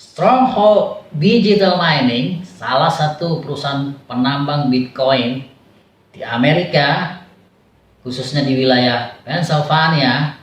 Stronghold Digital Mining, salah satu perusahaan penambang Bitcoin di Amerika, khususnya di wilayah Pennsylvania,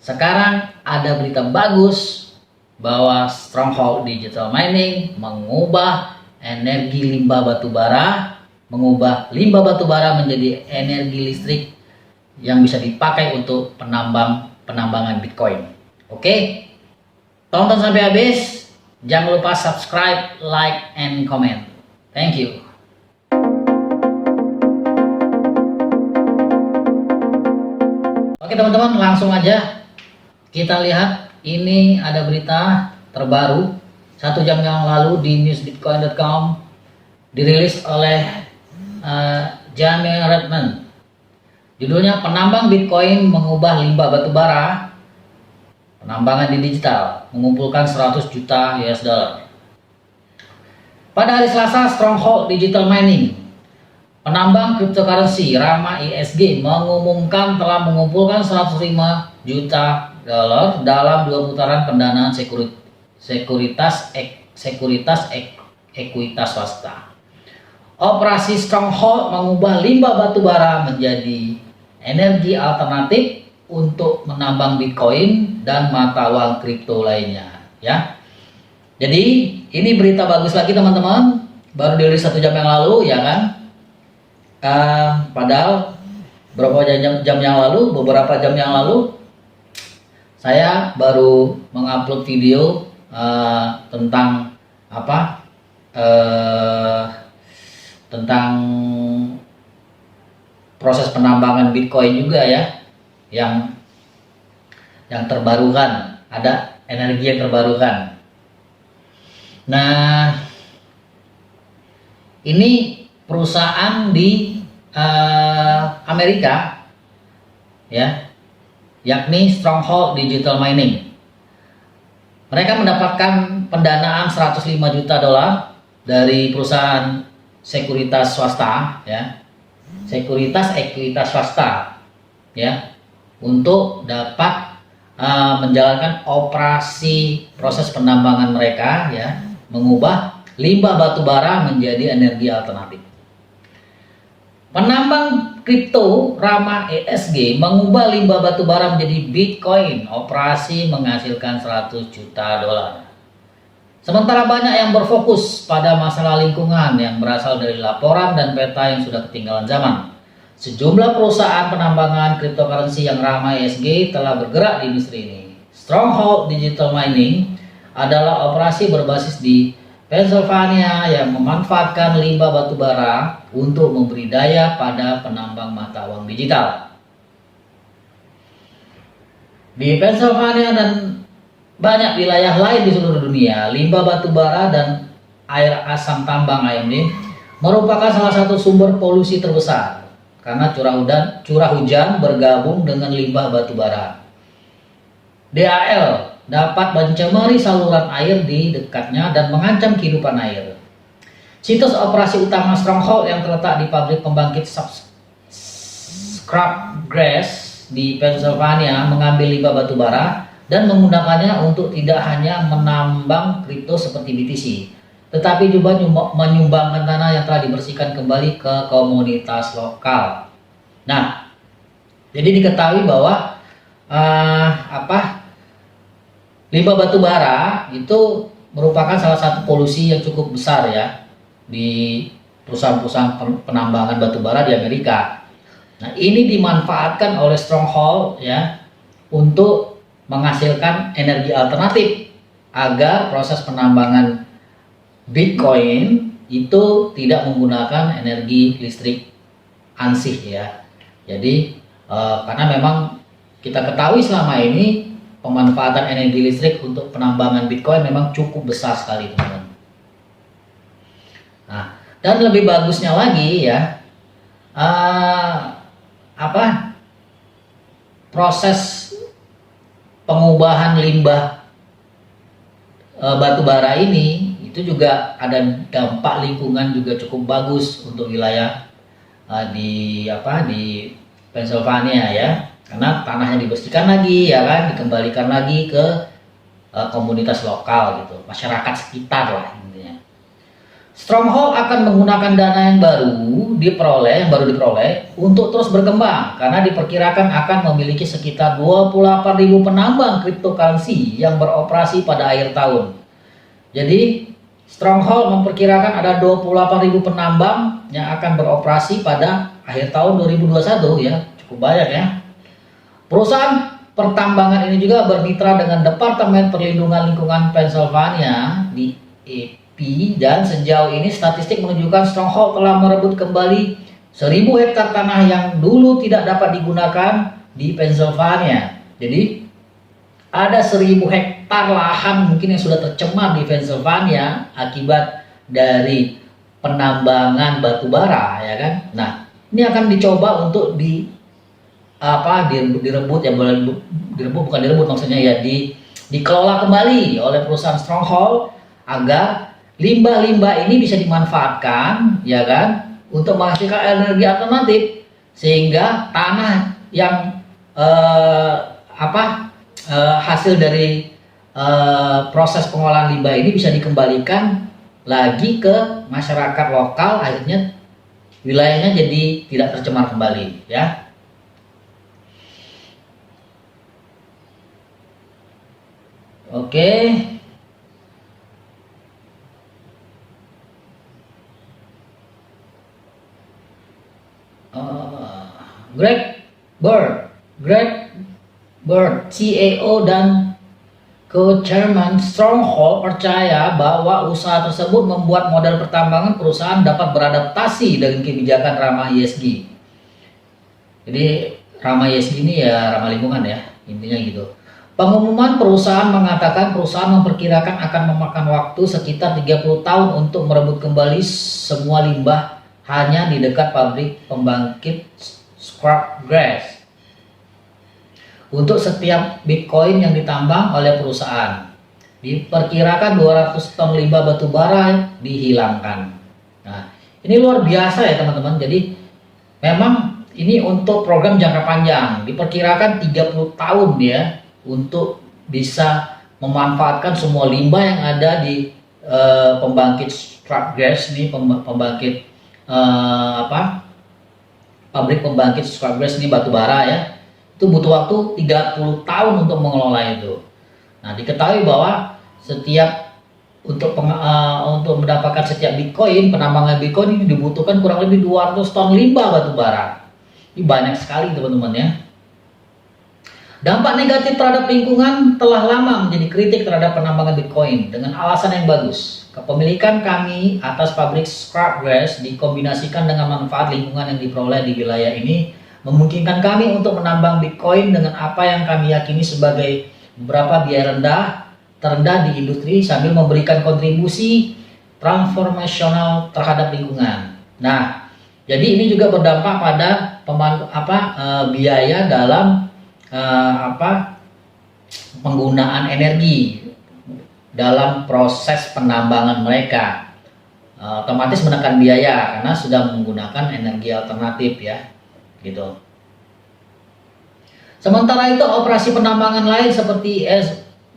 sekarang ada berita bagus bahwa Stronghold Digital Mining mengubah energi limbah batubara, mengubah limbah batubara menjadi energi listrik yang bisa dipakai untuk penambangan Bitcoin. Oke? Tonton sampai habis, jangan lupa subscribe, like, and comment. Thank you. Oke teman-teman, langsung aja kita lihat. Ini ada berita terbaru 1 jam yang lalu di newsbitcoin.com, dirilis oleh Jamie Redmond. Judulnya, penambang Bitcoin mengubah limbah batubara penambangan di digital, mengumpulkan 100 juta US dollar. Pada hari Selasa, Stronghold Digital Mining, penambang cryptocurrency Rama ISG, mengumumkan telah mengumpulkan 105 juta dolar dalam 2 putaran pendanaan sekuritas ekuitas swasta. Operasi Stronghold mengubah limbah batubara menjadi energi alternatif untuk menambang Bitcoin dan mata uang kripto lainnya, ya. Jadi ini berita bagus lagi teman-teman, baru dirilis 1 jam yang lalu, ya kan. Padahal beberapa jam yang lalu saya baru mengupload video tentang tentang proses penambangan Bitcoin juga, ya, yang terbarukan, ada energi yang terbarukan. Nah, ini perusahaan di Amerika, ya, yakni Stronghold Digital Mining. Mereka mendapatkan pendanaan 105 juta dolar dari perusahaan sekuritas swasta, ya, sekuritas ekuitas swasta, ya, untuk dapat menjalankan operasi proses penambangan mereka, ya, mengubah limbah batubara menjadi energi alternatif. Penambang kripto Rama ESG mengubah limbah batubara menjadi Bitcoin, operasi menghasilkan 100 juta dolar. Sementara banyak yang berfokus pada masalah lingkungan yang berasal dari laporan dan peta yang sudah ketinggalan zaman. Sejumlah perusahaan penambangan cryptocurrency yang ramai ESG telah bergerak di industri ini. Stronghold Digital Mining adalah operasi berbasis di Pennsylvania yang memanfaatkan limbah batubara untuk memberi daya pada penambang mata uang digital. Di Pennsylvania dan banyak wilayah lain di seluruh dunia, limbah batubara dan air asam tambang AMD merupakan salah satu sumber polusi terbesar karena curah hujan bergabung dengan limbah batubara. DAL dapat mencemari saluran air di dekatnya dan mengancam kehidupan air. Situs operasi utama Stronghold yang terletak di pabrik pembangkit Scrubgrass di Pennsylvania mengambil limbah batubara dan menggunakannya untuk tidak hanya menambang kripto seperti BTC, tetapi juga menyumbangkan tanah yang telah dibersihkan kembali ke komunitas lokal. Nah, jadi diketahui bahwa limbah batubara itu merupakan salah satu polusi yang cukup besar, ya, di perusahaan-perusahaan penambangan batubara di Amerika. Nah, ini dimanfaatkan oleh Stronghold, ya, untuk menghasilkan energi alternatif agar proses penambangan Bitcoin itu tidak menggunakan energi listrik ansih, ya. Jadi karena memang kita ketahui selama ini pemanfaatan energi listrik untuk penambangan Bitcoin memang cukup besar sekali, teman-teman. Nah, dan lebih bagusnya lagi, ya, proses pengubahan limbah batubara ini itu juga ada dampak lingkungan juga cukup bagus untuk wilayah di Pennsylvania, ya, karena tanahnya dibersihkan lagi, ya kan, dikembalikan lagi ke komunitas lokal gitu, masyarakat sekitar lah intinya. Stronghold akan menggunakan dana yang baru diperoleh untuk terus berkembang karena diperkirakan akan memiliki sekitar 28.000 penambang cryptocurrency yang beroperasi pada akhir tahun. Jadi Stronghold memperkirakan ada 28.000 penambang yang akan beroperasi pada akhir tahun 2021 ya, cukup banyak ya. Perusahaan pertambangan ini juga bermitra dengan Departemen Perlindungan Lingkungan Pennsylvania di dan sejauh ini statistik menunjukkan Stronghold telah merebut kembali 1.000 hektar tanah yang dulu tidak dapat digunakan di Pennsylvania. Jadi ada 1.000 hektar lahan mungkin yang sudah tercemar di Pennsylvania akibat dari penambangan batu bara ya kan. Nah, ini akan dicoba untuk direbut ya, direbut maksudnya ya, dikelola kembali oleh perusahaan Stronghold agar limbah-limbah ini bisa dimanfaatkan ya kan untuk menghasilkan energi alternatif sehingga tanah yang hasil dari proses pengolahan limbah ini bisa dikembalikan lagi ke masyarakat lokal, akhirnya wilayahnya jadi tidak tercemar kembali ya. Oke. Greg Bird, CEO dan Co-Chairman Stronghold percaya bahwa usaha tersebut membuat model pertambangan perusahaan dapat beradaptasi dengan kebijakan ramah ESG. Jadi ramah ESG ini ya ramah lingkungan ya, intinya gitu. Pengumuman perusahaan mengatakan perusahaan memperkirakan akan memakan waktu sekitar 30 tahun untuk merebut kembali semua limbah hanya di dekat pabrik pembangkit Scrubgrass untuk setiap Bitcoin yang ditambang oleh perusahaan. Diperkirakan 200 ton limbah batu bara dihilangkan. Nah, ini luar biasa ya teman-teman. Jadi memang ini untuk program jangka panjang. Diperkirakan 30 tahun ya untuk bisa memanfaatkan semua limbah yang ada di pembangkit Scrubgrass ini, pembangkit pabrik pembangkit Scrubgrass ini batu bara ya. Itu butuh waktu 30 tahun untuk mengelola itu. Nah, diketahui bahwa setiap untuk mendapatkan setiap Bitcoin, penambangan Bitcoin ini dibutuhkan kurang lebih 200 ton limbah batu bara. Ini banyak sekali teman-teman ya. Dampak negatif terhadap lingkungan telah lama menjadi kritik terhadap penambangan Bitcoin dengan alasan yang bagus. Kepemilikan kami atas pabrik Scrubgrass dikombinasikan dengan manfaat lingkungan yang diperoleh di wilayah ini memungkinkan kami untuk menambang Bitcoin dengan apa yang kami yakini sebagai beberapa biaya terendah di industri sambil memberikan kontribusi transformasional terhadap lingkungan. Nah, jadi ini juga berdampak pada biaya dalam penggunaan energi dalam proses penambangan mereka. Otomatis menekan biaya karena sudah menggunakan energi alternatif ya. Gitu. Sementara itu operasi penambangan lain seperti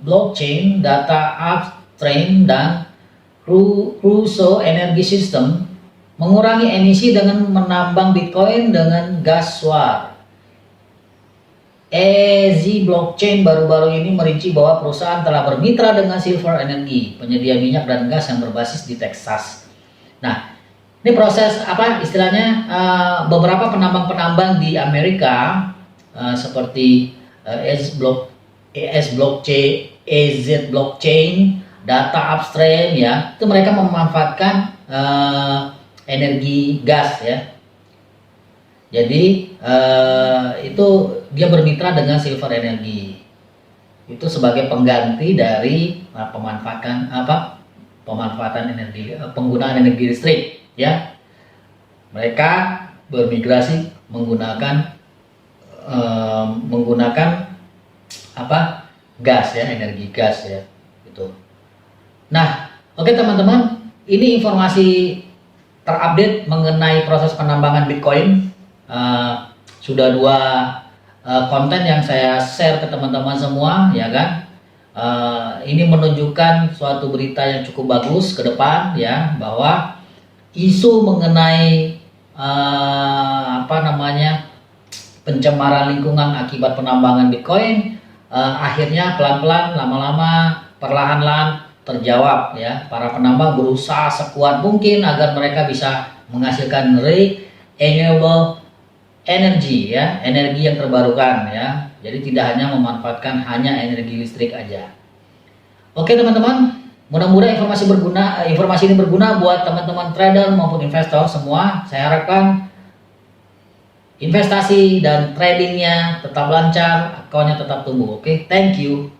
blockchain, data upstream dan Crusoe Energy System mengurangi emisi dengan menambang Bitcoin dengan gas suar. EZ Blockchain baru-baru ini merinci bahwa perusahaan telah bermitra dengan Silver Energy, penyedia minyak dan gas yang berbasis di Texas. Nah, ini proses istilahnya beberapa penambang-penambang di Amerika seperti EZ Blockchain, data upstream ya, itu mereka memanfaatkan energi gas ya. Jadi itu dia bermitra dengan Silver Energy. Itu sebagai pengganti dari pemanfaatan energi, penggunaan energi listrik. Ya, mereka bermigrasi menggunakan gas ya, energi gas ya, gitu. Nah, oke teman-teman, ini informasi terupdate mengenai proses penambangan Bitcoin. Sudah 2 konten yang saya share ke teman-teman semua, ya kan. Ini menunjukkan suatu berita yang cukup bagus ke depan ya, bahwa isu mengenai pencemaran lingkungan akibat penambangan Bitcoin akhirnya pelan-pelan, lama-lama, perlahan-lahan terjawab ya. Para penambang berusaha sekuat mungkin agar mereka bisa menghasilkan renewable energy ya, energi yang terbarukan ya. Jadi tidak hanya memanfaatkan hanya energi listrik aja. Oke teman-teman, mudah-mudahan informasi ini berguna buat teman-teman trader maupun investor semua. Saya harapkan investasi dan tradingnya tetap lancar, akunnya tetap tumbuh. Oke, thank you.